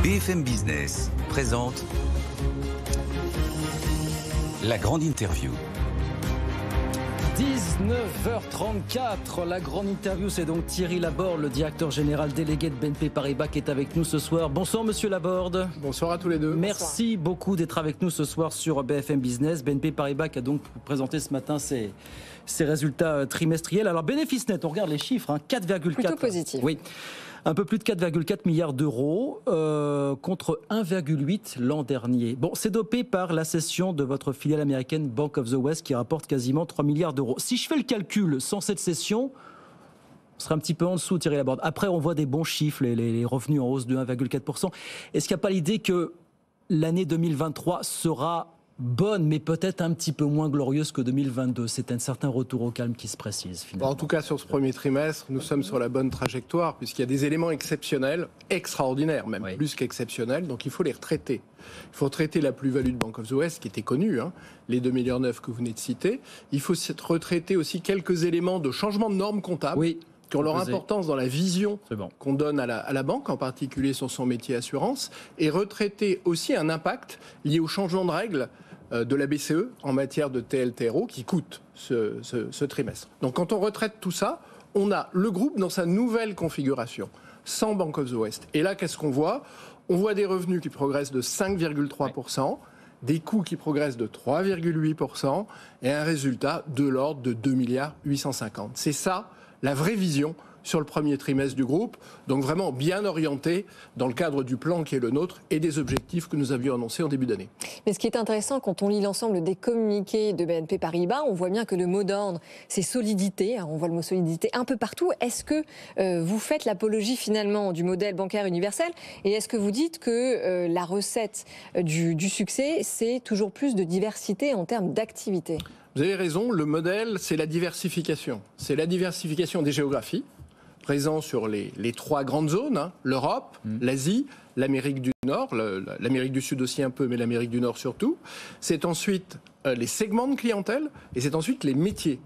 BFM Business présente la grande interview. 19h34, la grande interview, c'est donc Thierry Laborde, le directeur général délégué de BNP Paribas qui est avec nous ce soir. Bonsoir monsieur Laborde. Bonsoir à tous les deux. Merci beaucoup d'être avec nous ce soir sur BFM Business. BNP Paribas qui a donc présenté ce matin ses résultats trimestriels. Alors bénéfice net, on regarde les chiffres, 4,4. Plutôt positif. Oui. Un peu plus de 4,4 milliards d'euros contre 1,8 l'an dernier. Bon, c'est dopé par la cession de votre filiale américaine Bank of the West qui rapporte quasiment 3 milliards d'euros. Si je fais le calcul sans cette cession, on serait un petit peu en dessous, Thierry Laborde. Après, on voit des bons chiffres, les revenus en hausse de 1,4%. Est-ce qu'il n'y a pas l'idée que l'année 2023 sera bonne, mais peut-être un petit peu moins glorieuse que 2022. C'est un certain retour au calme qui se précise, finalement. En tout cas, sur ce premier trimestre, nous sommes sur la bonne trajectoire, puisqu'il y a des éléments exceptionnels, extraordinaires même, oui. Plus qu'exceptionnels, donc il faut les retraiter. Il faut traiter la plus-value de Bank of the West, qui était connue, les 2,9 milliards que vous venez de citer. Il faut retraiter aussi quelques éléments de changement de normes comptables. Oui. Qui ont leur importance dans la vision qu'on donne à la banque, en particulier sur son métier assurance, et retraiter aussi un impact lié au changement de règles de la BCE en matière de TLTRO qui coûte ce trimestre. Donc quand on retraite tout ça, on a le groupe dans sa nouvelle configuration, sans Bank of the West. Et là, qu'est-ce qu'on voit ? On voit des revenus qui progressent de 5,3%, des coûts qui progressent de 3,8% et un résultat de l'ordre de 2,850 milliards. C'est ça la vraie vision sur le premier trimestre du groupe, donc vraiment bien orienté dans le cadre du plan qui est le nôtre et des objectifs que nous avions annoncés en début d'année. Mais ce qui est intéressant, quand on lit l'ensemble des communiqués de BNP Paribas, on voit bien que le mot d'ordre, c'est solidité. On voit le mot solidité un peu partout. Est-ce que vous faites l'apologie finalement du modèle bancaire universel ? Et est-ce que vous dites que la recette du succès, c'est toujours plus de diversité en termes d'activité ? Vous avez raison, le modèle, c'est la diversification. C'est la diversification des géographies, présent sur les trois grandes zones, l'Europe, l'Asie, l'Amérique du Nord, l'Amérique du Sud aussi un peu, mais l'Amérique du Nord surtout. C'est ensuite les segments de clientèle et c'est ensuite les métiers.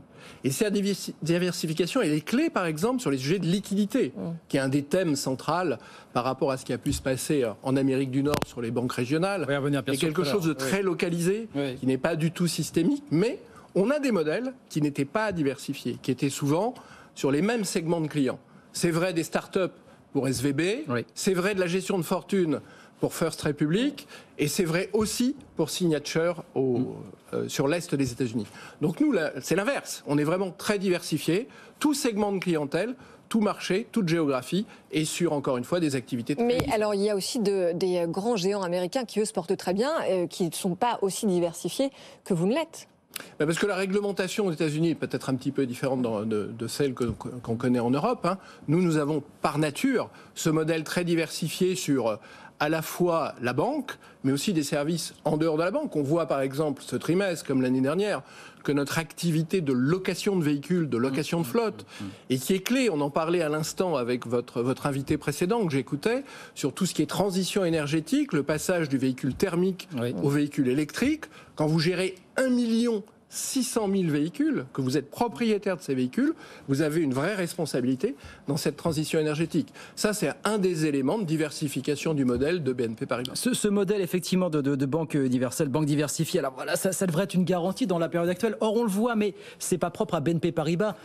Et cette diversification, elle est clé, par exemple, sur les sujets de liquidité, qui est un des thèmes centraux par rapport à ce qui a pu se passer en Amérique du Nord sur les banques régionales. C'est quelque chose de très localisé, qui n'est pas du tout systémique, mais on a des modèles qui n'étaient pas diversifiés, qui étaient souvent sur les mêmes segments de clients. C'est vrai des startups pour SVB, c'est vrai de la gestion de fortune pour First Republic, et c'est vrai aussi pour Signature sur l'Est des États-Unis. Donc nous, c'est l'inverse. On est vraiment très diversifié, tout segment de clientèle, tout marché, toute géographie, et sur, encore une fois, des activités très Mais alors, il y a aussi des grands géants américains qui, eux, se portent très bien, qui ne sont pas aussi diversifiés que vous ne l'êtes. Parce que la réglementation aux États-Unis est peut-être un petit peu différente de celle qu'on connaît en Europe. Nous avons par nature ce modèle très diversifié sur à la fois la banque, mais aussi des services en dehors de la banque. On voit par exemple ce trimestre, comme l'année dernière, que notre activité de location de véhicules, de location de flotte, et qui est clé, on en parlait à l'instant avec votre invité précédent que j'écoutais, sur tout ce qui est transition énergétique, le passage du véhicule thermique au véhicule électrique. Quand vous gérez 1 600 000 véhicules, que vous êtes propriétaire de ces véhicules, vous avez une vraie responsabilité dans cette transition énergétique. Ça, c'est un des éléments de diversification du modèle de BNP Paribas. Ce modèle, effectivement, de banque universelle, banque diversifiée, alors voilà, ça devrait être une garantie dans la période actuelle. Or, on le voit, mais c'est pas propre à BNP Paribas.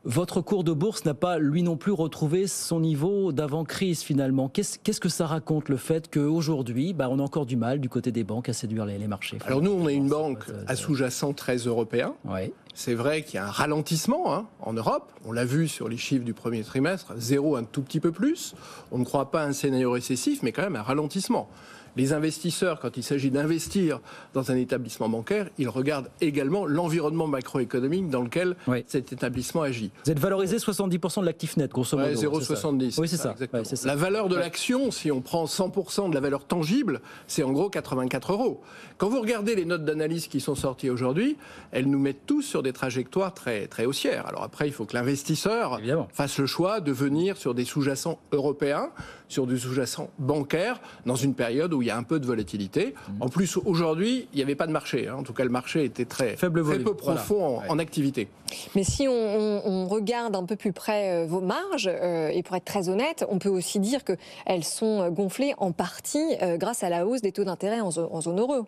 Votre cours de bourse n'a pas, lui non plus, retrouvé son niveau d'avant-crise, finalement. Qu'est-ce que ça raconte, le fait qu'aujourd'hui, on a encore du mal, du côté des banques, à séduire les marchés? Alors nous, on est une banque à sous-jacent très européen. Oui. C'est vrai qu'il y a un ralentissement en Europe. On l'a vu sur les chiffres du premier trimestre, 0 un tout petit peu plus. On ne croit pas à un scénario récessif, mais quand même un ralentissement. Les investisseurs, quand il s'agit d'investir dans un établissement bancaire, ils regardent également l'environnement macroéconomique dans lequel cet établissement agit. Vous êtes valorisé 70% de l'actif net, grosso modo. 0,70. Oui, c'est ça. Ça. La valeur de l'action, si on prend 100% de la valeur tangible, c'est en gros 84 €. Quand vous regardez les notes d'analyse qui sont sorties aujourd'hui, elles nous mettent tous sur des trajectoires très, très haussières. Alors après, il faut que l'investisseur fasse le choix de venir sur des sous-jacents européens, sur du sous-jacent bancaire dans une période où il y a un peu de volatilité. En plus, aujourd'hui, il n'y avait pas de marché. En tout cas, le marché était très peu profond en activité. Mais si on regarde un peu plus près vos marges, et pour être très honnête, on peut aussi dire qu'elles sont gonflées en partie grâce à la hausse des taux d'intérêt en zone euro.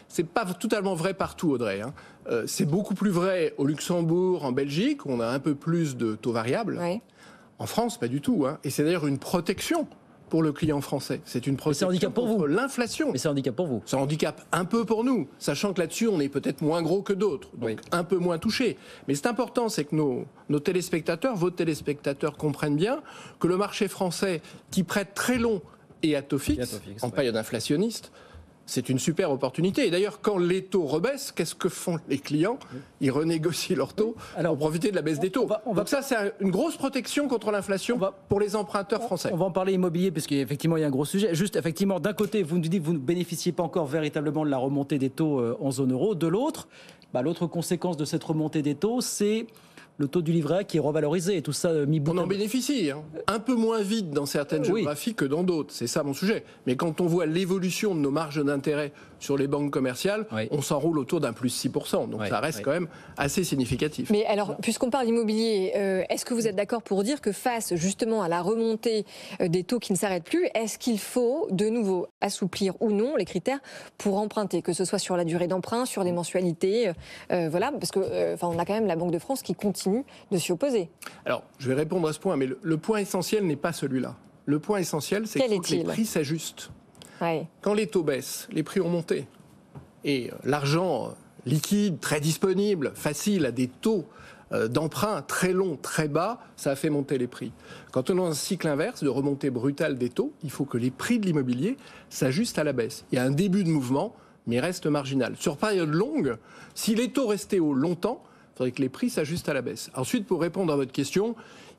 C'est pas totalement vrai partout, Audrey. C'est beaucoup plus vrai au Luxembourg, en Belgique, où on a un peu plus de taux variables. Ouais. En France, pas du tout. Et c'est d'ailleurs une protection pour le client français. C'est une protection contre l'inflation. Mais c'est un handicap pour vous. C'est un handicap un peu pour nous, sachant que là-dessus, on est peut-être moins gros que d'autres, donc un peu moins touchés. Mais c'est important, c'est que nos téléspectateurs, vos téléspectateurs comprennent bien que le marché français, qui prête très long et à taux fixe, en période inflationniste, c'est une super opportunité. Et d'ailleurs, quand les taux rebaissent, qu'est-ce que font les clients ? Ils renégocient leurs taux pour profiter de la baisse des taux. Donc ça, c'est une grosse protection contre l'inflation pour les emprunteurs français. On va en parler immobilier, parce qu'effectivement, il y a un gros sujet. Juste, effectivement, d'un côté, vous nous dites que vous ne bénéficiez pas encore véritablement de la remontée des taux en zone euro. De l'autre, l'autre conséquence de cette remontée des taux, c'est le taux du livret A qui est revalorisé et tout ça mis bout à bout. On en bénéficie, un peu moins vite dans certaines géographies que dans d'autres, c'est ça mon sujet. Mais quand on voit l'évolution de nos marges d'intérêt sur les banques commerciales, on s'enroule autour d'un plus 6%, donc ça reste quand même assez significatif. Mais alors, puisqu'on parle immobilier, est-ce que vous êtes d'accord pour dire que face justement à la remontée des taux qui ne s'arrêtent plus, est-ce qu'il faut de nouveau assouplir ou non les critères pour emprunter, que ce soit sur la durée d'emprunt, sur les mensualités, parce que on a quand même la Banque de France qui continue de s'y opposer. Alors, je vais répondre à ce point, mais le point essentiel n'est pas celui-là. Le point essentiel, c'est que les prix s'ajustent. Quand les taux baissent, les prix ont monté. Et l'argent liquide, très disponible, facile, à des taux d'emprunt très longs, très bas, ça a fait monter les prix. Quand on est dans un cycle inverse de remontée brutale des taux, il faut que les prix de l'immobilier s'ajustent à la baisse. Il y a un début de mouvement, mais il reste marginal. Sur période longue, si les taux restaient hauts longtemps, il faudrait que les prix s'ajustent à la baisse. Ensuite, pour répondre à votre question,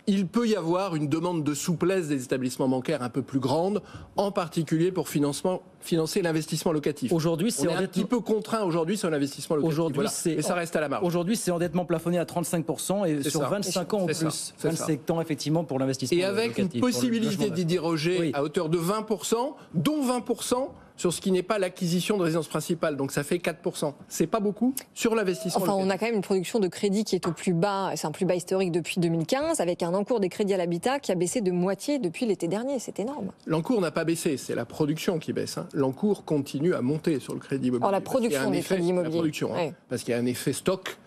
il peut y avoir une demande de souplesse des établissements bancaires un peu plus grande, en particulier pour financer l'investissement locatif. Aujourd'hui, c'est un petit peu contraint aujourd'hui sur l'investissement locatif. Mais ça reste à la marge. Aujourd'hui, c'est endettement plafonné à 35% et sur 25 ans en plus. 25 ans, effectivement, pour l'investissement locatif. Et avec une possibilité d'y déroger à hauteur de 20%, dont 20% sur ce qui n'est pas l'acquisition de résidence principale. Donc ça fait 4%. C'est pas beaucoup sur l'investissement locatif. On a quand même une production de crédit qui est au plus bas, c'est un plus bas historique depuis 2015, avec un encours des crédits à l'habitat qui a baissé de moitié depuis l'été dernier. C'est énorme. L'encours n'a pas baissé, c'est la production qui baisse. L'encours continue à monter sur le crédit immobilier. Alors la production des crédits immobiliers. Parce qu'il y a un effet stock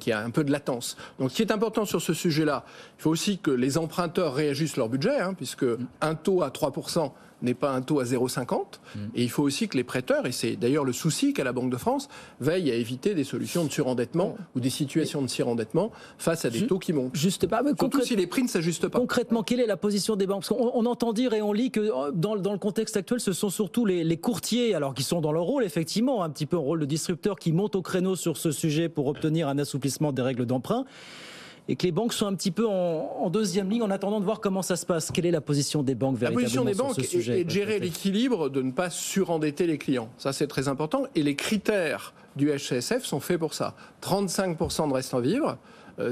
qui a un peu de latence. Donc ce qui est important sur ce sujet-là, il faut aussi que les emprunteurs réajustent leur budget, puisque un taux à 3% n'est pas un taux à 0,50. Et il faut aussi que les prêteurs, et c'est d'ailleurs le souci qu'a la Banque de France, veillent à éviter des solutions de surendettement ou des situations de surendettement face à des taux qui montent. Surtout si les prix ne s'ajustent pas. Concrètement, quelle est la position des banques ? Parce qu'on entend dire et on lit que dans le contexte actuel, ce sont surtout les courtiers, alors qui sont dans leur rôle, effectivement, un petit peu en rôle de disrupteur, qui montent au créneau sur ce sujet pour obtenir un assouplissement des règles d'emprunt. Et que les banques sont un petit peu en deuxième ligne en attendant de voir comment ça se passe. Quelle est la position des banques véritablement sur ce sujet ? La position des banques est de gérer l'équilibre, de ne pas surendetter les clients. Ça, c'est très important. Et les critères du HCSF sont faits pour ça. 35% de reste en vivre.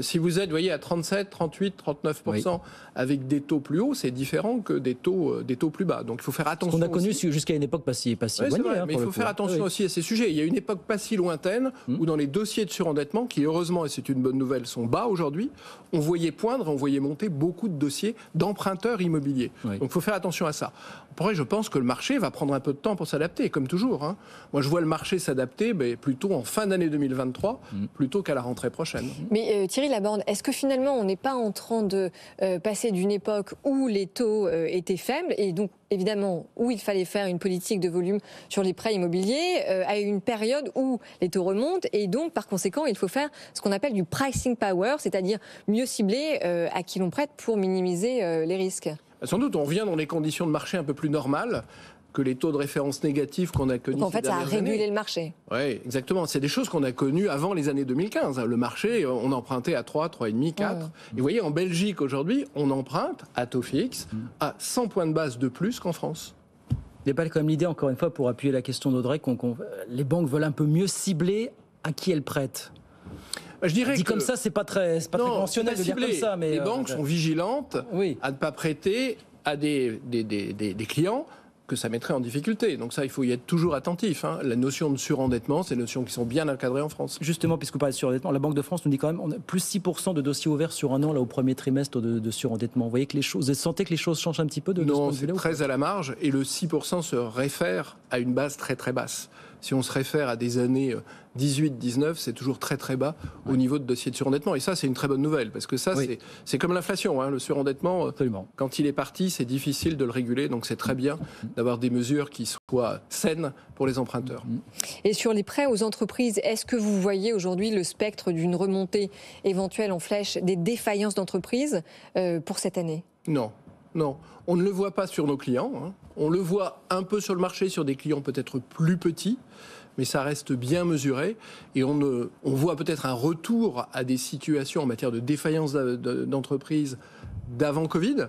Si vous êtes, à 37, 38, 39% avec des taux plus hauts, c'est différent que des taux plus bas. Donc il faut faire attention. On a connu jusqu'à une époque pas si éloignée. Mais il faut faire attention aussi à ces sujets. Il y a une époque pas si lointaine où dans les dossiers de surendettement, qui heureusement, et c'est une bonne nouvelle, sont bas aujourd'hui, on voyait poindre, on voyait monter beaucoup de dossiers d'emprunteurs immobiliers. Donc il faut faire attention à ça. Après, je pense que le marché va prendre un peu de temps pour s'adapter, comme toujours. Moi, je vois le marché s'adapter plutôt en fin d'année 2023, plutôt qu'à la rentrée prochaine. Mais Thierry Laborde, est-ce que finalement, on n'est pas en train de passer d'une époque où les taux étaient faibles, et donc évidemment où il fallait faire une politique de volume sur les prêts immobiliers, à une période où les taux remontent, et donc par conséquent, il faut faire ce qu'on appelle du pricing power, c'est-à-dire mieux cibler à qui l'on prête pour minimiser les risques ? Sans doute, on revient dans des conditions de marché un peu plus normales que les taux de référence négatifs qu'on a connus ces dernières années. En fait, ça a régulé le marché. Oui, exactement. C'est des choses qu'on a connues avant les années 2015. Le marché, on empruntait à 3, 3,5, 4. Et vous voyez, en Belgique, aujourd'hui, on emprunte à taux fixe à 100 points de base de plus qu'en France. Il n'y a pas quand même l'idée, encore une fois, pour appuyer la question d'Audrey, les banques veulent un peu mieux cibler à qui elles prêtent. Je dirais dit comme ça, c'est pas très conventionnel de dire comme ça. Mais les banques sont vigilantes à ne pas prêter à des clients que ça mettrait en difficulté. Donc ça, il faut y être toujours attentif. La notion de surendettement, c'est des notions qui sont bien encadrées en France. Justement, puisque vous parlez de surendettement, la Banque de France nous dit quand même on a plus 6% de dossiers ouverts sur un an là, au premier trimestre de surendettement. Vous voyez que vous sentez que les choses changent un petit peu de ce point Non, de c'est vue-là, très à la marge et le 6% se réfère à une base très très basse. Si on se réfère à des années 18-19, c'est toujours très très bas au niveau de dossier de surendettement. Et ça, c'est une très bonne nouvelle parce que ça, c'est comme l'inflation. Le surendettement, absolument, quand il est parti, c'est difficile de le réguler. Donc c'est très bien d'avoir des mesures qui soient saines pour les emprunteurs. Et sur les prêts aux entreprises, est-ce que vous voyez aujourd'hui le spectre d'une remontée éventuelle en flèche des défaillances d'entreprises pour cette année ? Non. Non, on ne le voit pas sur nos clients. On le voit un peu sur le marché, sur des clients peut-être plus petits, mais ça reste bien mesuré. Et on voit peut-être un retour à des situations en matière de défaillance d'entreprise d'avant Covid,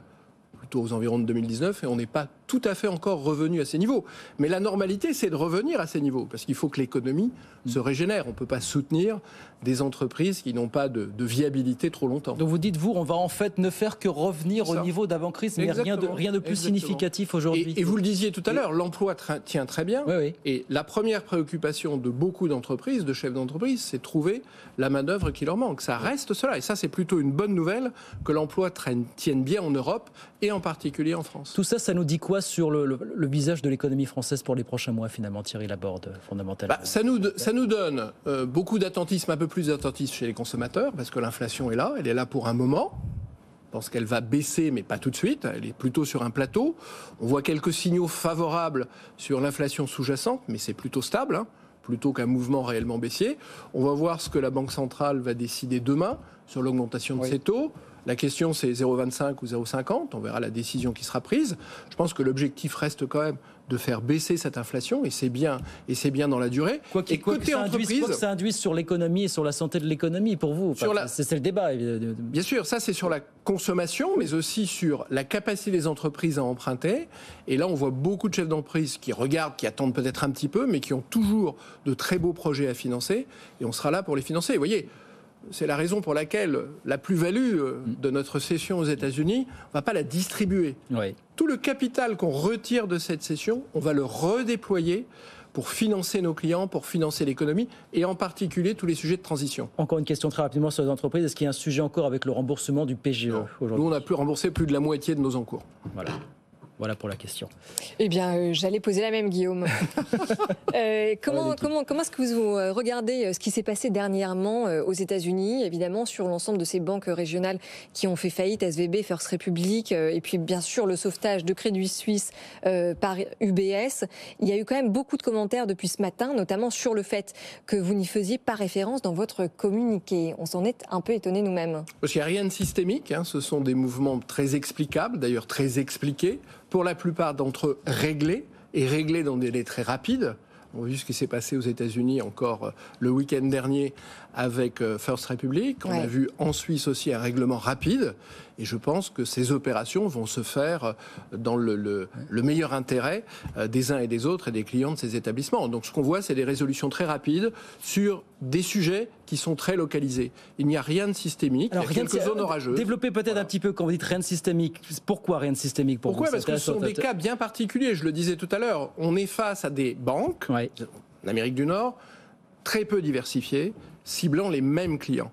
plutôt aux environs de 2019, et on n'est pas tout à fait encore revenu à ces niveaux. Mais la normalité, c'est de revenir à ces niveaux, parce qu'il faut que l'économie se régénère. On ne peut pas soutenir des entreprises qui n'ont pas de viabilité trop longtemps. Donc vous dites, on va en fait ne faire que revenir au niveau d'avant-crise, mais rien de plus significatif aujourd'hui. Et vous le disiez tout à l'heure, l'emploi tient très bien. Oui. Et la première préoccupation de beaucoup d'entreprises, de chefs d'entreprise, c'est de trouver la main-d'œuvre qui leur manque. Ça reste cela. Et ça, c'est plutôt une bonne nouvelle que l'emploi tienne bien en Europe et en particulier en France. Tout ça, ça nous dit quoi sur le visage de l'économie française pour les prochains mois, finalement, Thierry Laborde, fondamentalement? Ça nous donne beaucoup d'attentisme, un peu plus d'attentisme chez les consommateurs, parce que l'inflation est là, elle est là pour un moment. Je pense qu'elle va baisser, mais pas tout de suite. Elle est plutôt sur un plateau. On voit quelques signaux favorables sur l'inflation sous-jacente, mais c'est plutôt stable, plutôt qu'un mouvement réellement baissier. On va voir ce que la Banque centrale va décider demain sur l'augmentation de ses taux. La question, c'est 0,25 ou 0,50. On verra la décision qui sera prise. Je pense que l'objectif reste quand même de faire baisser cette inflation, et c'est bien dans la durée. Quoi que ça induise sur l'économie et sur la santé de l'économie pour vous. C'est le débat. Bien sûr, ça c'est sur la consommation, mais aussi sur la capacité des entreprises à emprunter. Et là, on voit beaucoup de chefs d'entreprise qui regardent, qui attendent peut-être un petit peu, mais qui ont toujours de très beaux projets à financer. Et on sera là pour les financer. Vous voyez, c'est la raison pour laquelle la plus-value de notre cession aux États-Unis, on ne va pas la distribuer. Oui. Tout le capital qu'on retire de cette cession, on va le redéployer pour financer nos clients, pour financer l'économie, et en particulier tous les sujets de transition. Encore une question très rapidement sur les entreprises. Est-ce qu'il y a un sujet encore avec le remboursement du PGE aujourd'hui ? Nous, on a remboursé plus de la moitié de nos encours. Voilà pour la question. Eh bien, j'allais poser la même, Guillaume. Comment est-ce que vous regardez ce qui s'est passé dernièrement aux États-Unis, évidemment, sur l'ensemble de ces banques régionales qui ont fait faillite, SVB, First Republic, et puis bien sûr le sauvetage de Crédit Suisse par UBS. Il y a eu quand même beaucoup de commentaires depuis ce matin, notamment sur le fait que vous n'y faisiez pas référence dans votre communiqué. On s'en est un peu étonnés nous-mêmes. Parce qu'il n'y a rien de systémique, ce sont des mouvements très explicables, d'ailleurs très expliqués, pour la plupart d'entre eux réglés dans des délais très rapides. On a vu ce qui s'est passé aux États-Unis encore le week-end dernier avec First Republic. On a vu en Suisse aussi un règlement rapide. Et je pense que ces opérations vont se faire dans le meilleur intérêt des uns et des autres et des clients de ces établissements. Donc ce qu'on voit, c'est des résolutions très rapides sur des sujets qui sont très localisés. Il n'y a rien de systémique. Alors, il y a quelques zones orageuses. Développez peut-être un petit peu quand vous dites rien de systémique. Pourquoi rien de systémique pour vous ? Pourquoi ? Parce que ce sont des cas bien particuliers. Je le disais tout à l'heure. On est face à des banques, en Amérique du Nord, très peu diversifiées, ciblant les mêmes clients.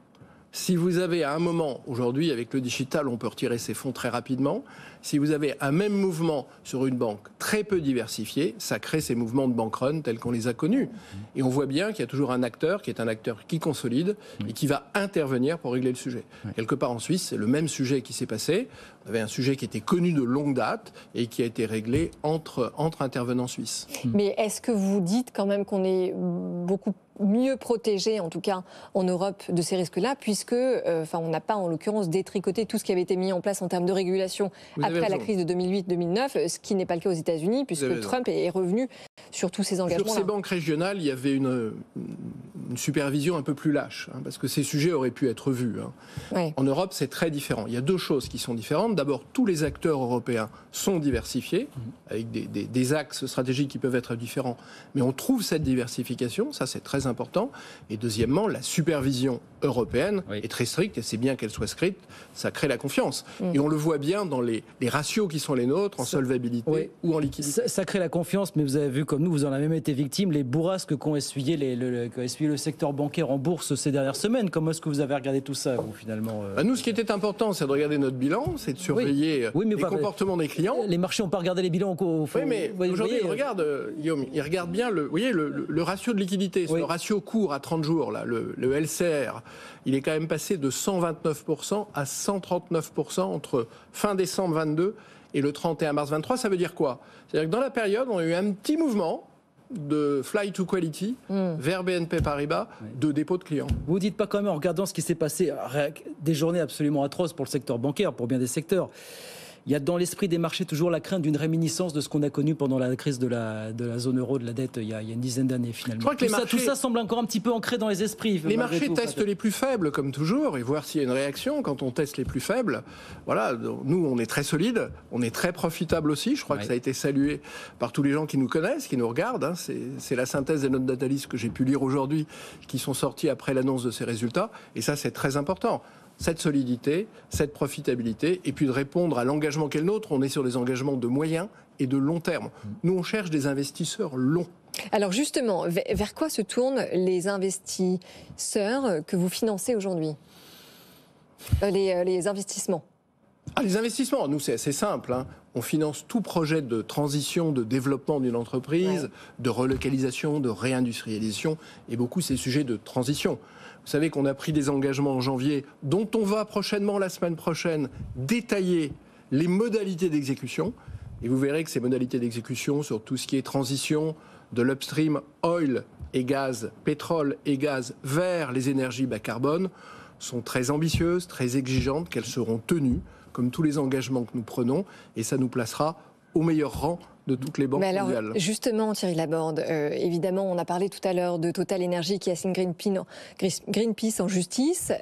Si vous avez à un moment, aujourd'hui avec le digital, on peut retirer ses fonds très rapidement. Si vous avez un même mouvement sur une banque très peu diversifiée, ça crée ces mouvements de bank run tels qu'on les a connus. Et on voit bien qu'il y a toujours un acteur qui est un acteur qui consolide et qui va intervenir pour régler le sujet. Quelque part en Suisse, c'est le même sujet qui s'est passé. On avait un sujet qui était connu de longue date et qui a été réglé entre intervenants suisses. Mais est-ce que vous dites quand même qu'on est beaucoup mieux protégé, en tout cas en Europe, de ces risques-là, puisque on n'a pas en l'occurrence détricoté tout ce qui avait été mis en place en termes de régulation après la crise de 2008-2009, ce qui n'est pas le cas aux États-Unis, puisque Trump est revenu sur tous ces engagements-là. Sur ces banques régionales, il y avait une une supervision un peu plus lâche, parce que ces sujets auraient pu être vus. Ouais. En Europe, c'est très différent. Il y a deux choses qui sont différentes. D'abord, tous les acteurs européens sont diversifiés, avec des axes stratégiques qui peuvent être différents, mais on trouve cette diversification, ça c'est très important. Et deuxièmement, la supervision européenne est très stricte, et c'est bien qu'elle soit stricte, ça crée la confiance. Et on le voit bien dans les ratios qui sont les nôtres, en solvabilité ou en liquidité. Ça crée la confiance, mais vous avez vu comme nous, vous en avez même été victime, les bourrasques qu'ont essuyé le secteur bancaire en bourse ces dernières semaines. Comment est-ce que vous avez regardé tout ça, vous, finalement Nous, ce qui était important, c'est de regarder notre bilan, c'est de surveiller les comportements des clients. Les marchés n'ont pas regardé les bilans. Oui, mais aujourd'hui, Guillaume, ils regardent bien le ratio de liquidité, le ratio court à 30 jours, là, le LCR, il est quand même passé de 129% à 139% entre fin décembre 22 et le 31 mars 23. Ça veut dire quoi? C'est-à-dire que dans la période, on a eu un petit mouvement de fly to quality vers BNP Paribas de dépôt de clients. Vous dites pas quand même, en regardant ce qui s'est passé, des journées absolument atroces pour le secteur bancaire, pour bien des secteurs. Il y a dans l'esprit des marchés toujours la crainte d'une réminiscence de ce qu'on a connu pendant la crise de la zone euro, de la dette, il y a une dizaine d'années finalement. Je crois que tout ça semble encore un petit peu ancré dans les esprits. Les marchés testent les plus faibles, comme toujours, et voir s'il y a une réaction quand on teste les plus faibles. Voilà, nous, on est très solide, on est très profitable aussi. Je crois que ça a été salué par tous les gens qui nous connaissent, qui nous regardent. C'est la synthèse des notes d'analyse que j'ai pu lire aujourd'hui, qui sont sorties après l'annonce de ces résultats. Et ça, c'est très important. Cette solidité, cette profitabilité, et puis de répondre à l'engagement qu'est le nôtre. On est sur des engagements de moyen et de long terme. Nous, on cherche des investisseurs longs. Alors justement, vers quoi se tournent les investisseurs que vous financez aujourd'hui, les investissements? Les investissements, nous, c'est assez simple. On finance tout projet de transition, de développement d'une entreprise, de relocalisation, de réindustrialisation, et beaucoup ces sujets de transition. Vous savez qu'on a pris des engagements en janvier, dont on va prochainement, la semaine prochaine, détailler les modalités d'exécution. Et vous verrez que ces modalités d'exécution sur tout ce qui est transition de l'upstream oil et gaz, pétrole et gaz vers les énergies bas carbone sont très ambitieuses, très exigeantes, qu'elles seront tenues, comme tous les engagements que nous prenons, et ça nous placera au meilleur rang de toutes les banques mondiales. Justement, Thierry Laborde, évidemment, on a parlé tout à l'heure de Total Energy qui assigne Greenpeace en justice.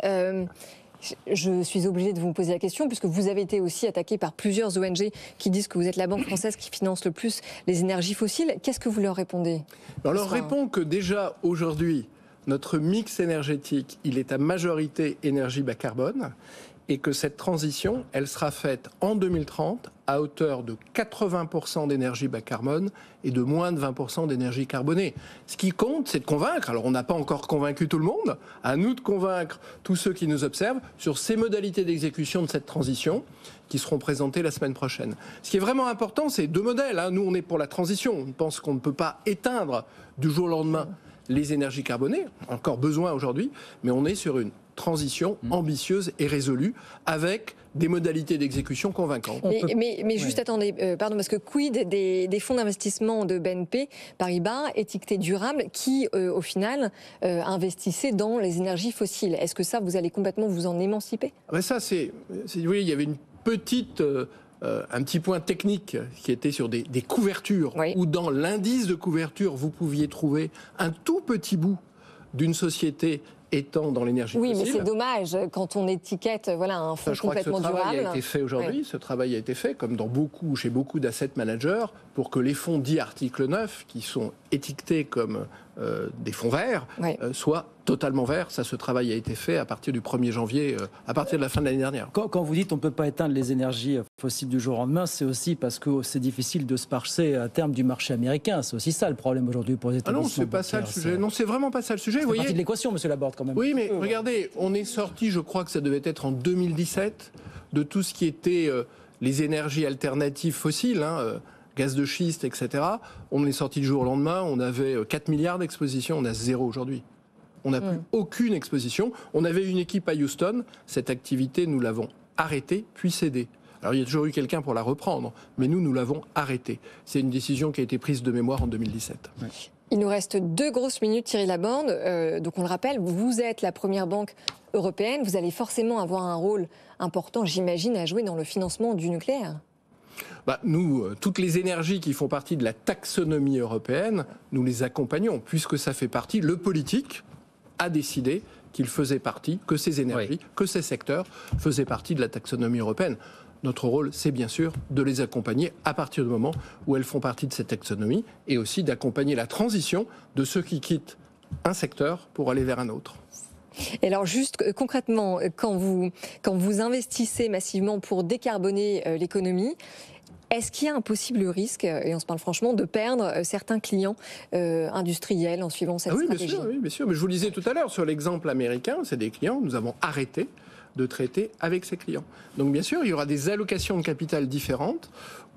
Je suis obligée de vous poser la question, puisque vous avez été aussi attaqué par plusieurs ONG qui disent que vous êtes la banque française qui finance le plus les énergies fossiles. Qu'est-ce que vous leur répondez? On leur répond que déjà aujourd'hui, notre mix énergétique, il est à majorité énergie bas carbone, et que cette transition, elle sera faite en 2030 à hauteur de 80% d'énergie bas carbone et de moins de 20% d'énergie carbonée. Ce qui compte, c'est de convaincre. Alors, on n'a pas encore convaincu tout le monde. À nous de convaincre tous ceux qui nous observent sur ces modalités d'exécution de cette transition qui seront présentées la semaine prochaine. Ce qui est vraiment important, c'est deux modèles. Nous, on est pour la transition. On pense qu'on ne peut pas éteindre du jour au lendemain les énergies carbonées, encore besoin aujourd'hui, mais on est sur une transition ambitieuse et résolue avec des modalités d'exécution convaincantes. Mais juste attendez, pardon, parce que quid des fonds d'investissement de BNP Paribas étiquetés durables qui, au final, investissaient dans les énergies fossiles? Est-ce que ça, vous allez complètement vous en émanciper? Ça, vous voyez, il y avait une petite... un petit point technique qui était sur des couvertures, où dans l'indice de couverture, vous pouviez trouver un tout petit bout d'une société étant dans l'énergie fossile. Oui, mais c'est dommage quand on étiquette un fonds complètement durable. Ce travail a été fait aujourd'hui. Ce travail a été fait, comme chez beaucoup d'asset managers, pour que les fonds dits article 9, qui sont étiquetés comme des fonds verts, soient totalement verts. Ça, ce travail a été fait à partir du 1er janvier, à partir de la fin de l'année dernière. Quand vous dites on ne peut pas éteindre les énergies fossiles du jour au lendemain, c'est aussi parce que c'est difficile de se passer à terme du marché américain. C'est aussi ça le problème aujourd'hui pour les établissements bancaires. Non, c'est pas ça le sujet. Non, c'est vraiment pas ça le sujet. C'est partie de l'équation, monsieur Laborde, quand même. Oui, mais regardez, on est sorti, je crois que ça devait être en 2017, de tout ce qui était les énergies alternatives fossiles, gaz de schiste, etc. On est sorti du jour au lendemain, on avait 4 milliards d'expositions, on a 0 aujourd'hui. On n'a plus aucune exposition. On avait une équipe à Houston, cette activité, nous l'avons arrêtée, puis cédée. Alors il y a toujours eu quelqu'un pour la reprendre, mais nous l'avons arrêtée. C'est une décision qui a été prise de mémoire en 2017. Ouais. Il nous reste 2 grosses minutes, Thierry Laborde. Donc on le rappelle, vous êtes la première banque européenne. Vous allez forcément avoir un rôle important, j'imagine, à jouer dans le financement du nucléaire. Nous, toutes les énergies qui font partie de la taxonomie européenne, nous les accompagnons, puisque ça fait partie, le politique, a décidé qu'il faisait partie, que ces énergies, que ces secteurs faisaient partie de la taxonomie européenne. Notre rôle, c'est bien sûr de les accompagner à partir du moment où elles font partie de cette taxonomie et aussi d'accompagner la transition de ceux qui quittent un secteur pour aller vers un autre. Et alors juste concrètement, quand vous investissez massivement pour décarboner l'économie, est-ce qu'il y a un possible risque, et on se parle franchement, de perdre certains clients industriels en suivant cette stratégie ? Oui, bien sûr. Mais je vous le disais tout à l'heure, sur l'exemple américain, c'est des clients, nous avons arrêté de traiter avec ces clients. Donc bien sûr, il y aura des allocations de capital différentes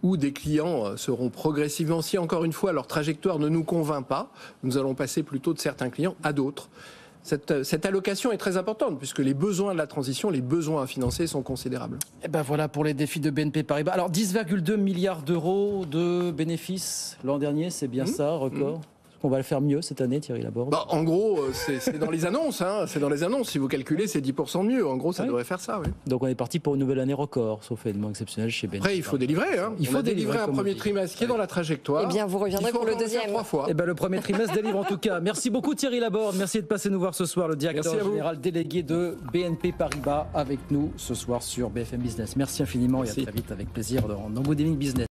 où des clients seront progressivement, si encore une fois leur trajectoire ne nous convainc pas, nous allons passer plutôt de certains clients à d'autres. Cette allocation est très importante puisque les besoins de la transition, les besoins à financer sont considérables. Et ben voilà pour les défis de BNP Paribas. Alors 10,2 milliards d'euros de bénéfices l'an dernier, c'est bien ça, record. On va le faire mieux cette année, Thierry Laborde. En gros, c'est dans les annonces. C'est dans les annonces. Si vous calculez, c'est 10% de mieux. En gros, ça devrait faire ça. Oui. Donc on est parti pour une nouvelle année record, sauf événement exceptionnel chez BNP. Après, il faut délivrer. Il faut délivrer un premier trimestre qui est dans la trajectoire. Eh bien, vous reviendrez pour le deuxième. 3 fois. Eh bien, le premier trimestre délivre en tout cas. Merci beaucoup Thierry Laborde. Merci de passer nous voir ce soir, le directeur général délégué de BNP Paribas avec nous ce soir sur BFM Business. Merci infiniment et à très vite avec plaisir dans Good Evening Business.